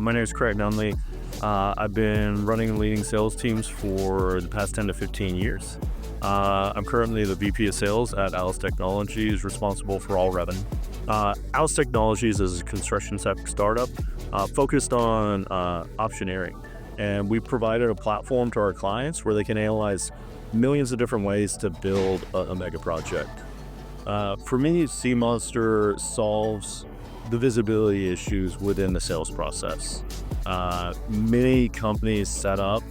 My name is Craig Nunley. I've been running and leading sales teams for the past 10 to 15 years. I'm currently the VP of Sales at Alice Technologies, responsible for all revenue. Alice Technologies is a construction tech startup focused on optioneering. And we provided a platform to our clients where they can analyze millions of different ways to build a mega project. For me, SeaMonster solves the visibility issues within the sales process. Many companies set up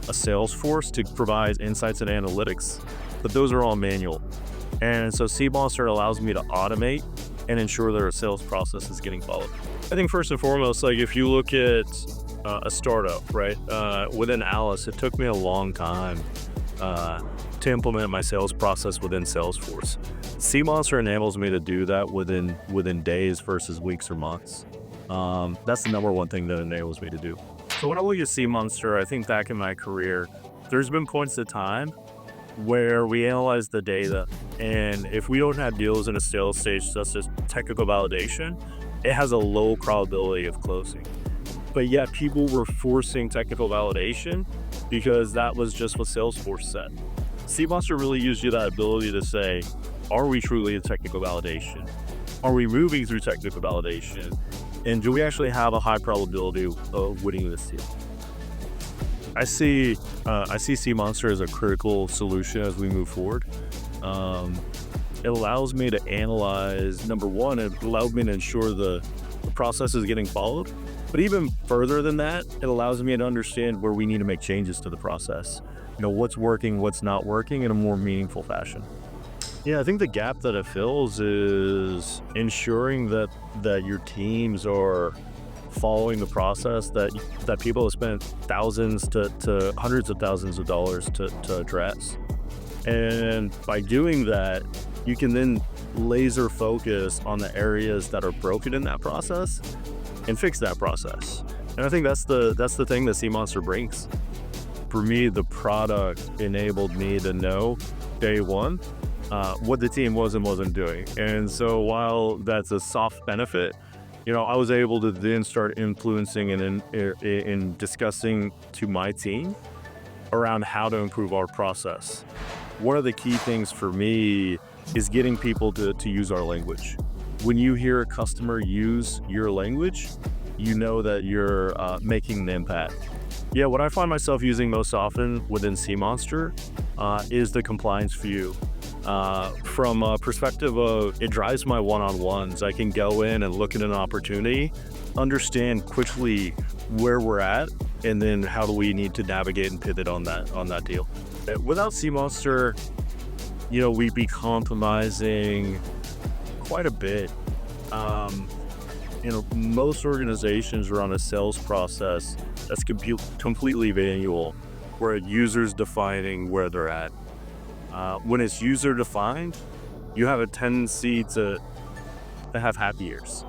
a sales force to provide insights and analytics, but those are all manual. And so SeaMonster allows me to automate and ensure that our sales process is getting followed. I think first and foremost, like if you look at a startup, right? Within Alice, it took me a long time to implement my sales process within Salesforce. SeaMonster enables me to do that within days versus weeks or months. That's the number one thing that enables me to do. So when I look at SeaMonster, I think back in my career, there's been points of time where we analyze the data, and if we don't have deals in a sales stage such as technical validation, it has a low probability of closing. But yet people were forcing technical validation because that was just what Salesforce said. SeaMonster really gives you that ability to say, are we truly a technical validation? Are we moving through technical validation? And do we actually have a high probability of winning this deal? I see SeaMonster as a critical solution as we move forward. It allows me to analyze, number one, it allows me to ensure the process is getting followed. But even further than that, it allows me to understand where we need to make changes to the process. What's working, what's not working in a more meaningful fashion. Yeah, I think the gap that it fills is ensuring that your teams are following the process that people have spent thousands to hundreds of thousands of dollars to address. And by doing that, you can then laser focus on the areas that are broken in that process and fix that process. And I think that's the thing that SeaMonster brings. For me, the product enabled me to know day one what the team was and wasn't doing. And so while that's a soft benefit, I was able to then start influencing and in discussing to my team around how to improve our process. One of the key things for me is getting people to use our language. When you hear a customer use your language, you know that you're making an impact. Yeah, what I find myself using most often within SeaMonster is the compliance view. From a perspective of it drives my one-on-ones. I can go in and look at an opportunity, understand quickly where we're at, and then how do we need to navigate and pivot on that deal. Without SeaMonster, we'd be compromising quite a bit. Most organizations run a sales process that's completely manual, where a user's defining where they're at. When it's user defined, you have a tendency to have happy ears,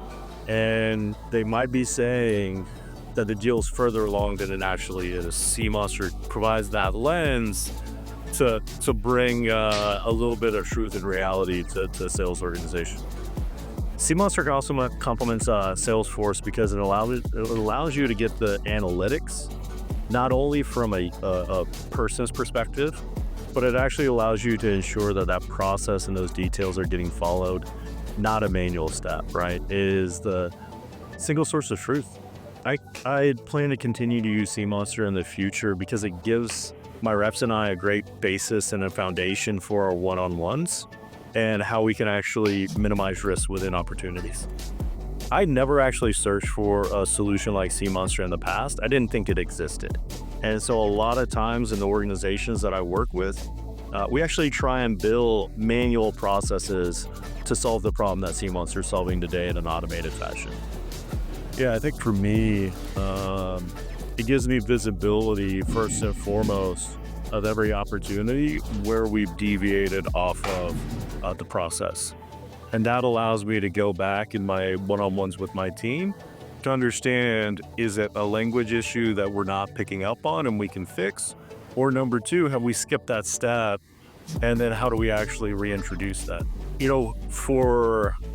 and they might be saying that the deal's further along than it actually is. SeaMonster provides that lens to bring a little bit of truth and reality to a sales organization. SeaMonster also complements Salesforce because it allows you to get the analytics, not only from a person's perspective, but it actually allows you to ensure that process and those details are getting followed, not a manual step, right? It is the single source of truth. I plan to continue to use SeaMonster in the future because it gives my reps and I a great basis and a foundation for our one-on-ones and how we can actually minimize risks within opportunities. I never actually searched for a solution like SeaMonster in the past. I didn't think it existed. And so a lot of times in the organizations that I work with, we actually try and build manual processes to solve the problem that SeaMonster is solving today in an automated fashion. Yeah, I think for me, it gives me visibility first and foremost of every opportunity where we've deviated off of the process. And that allows me to go back in my one-on-ones with my team to understand, is it a language issue that we're not picking up on and we can fix? Or number two, have we skipped that step? And then how do we actually reintroduce that?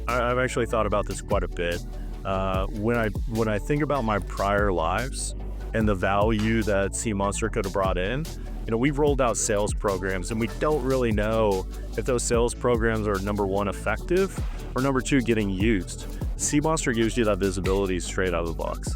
I've actually thought about this quite a bit. When I think about my prior lives and the value that Sea Monster could have brought in, we've rolled out sales programs, and we don't really know if those sales programs are, number one, effective, or number two, getting used. Sea Monster gives you that visibility straight out of the box.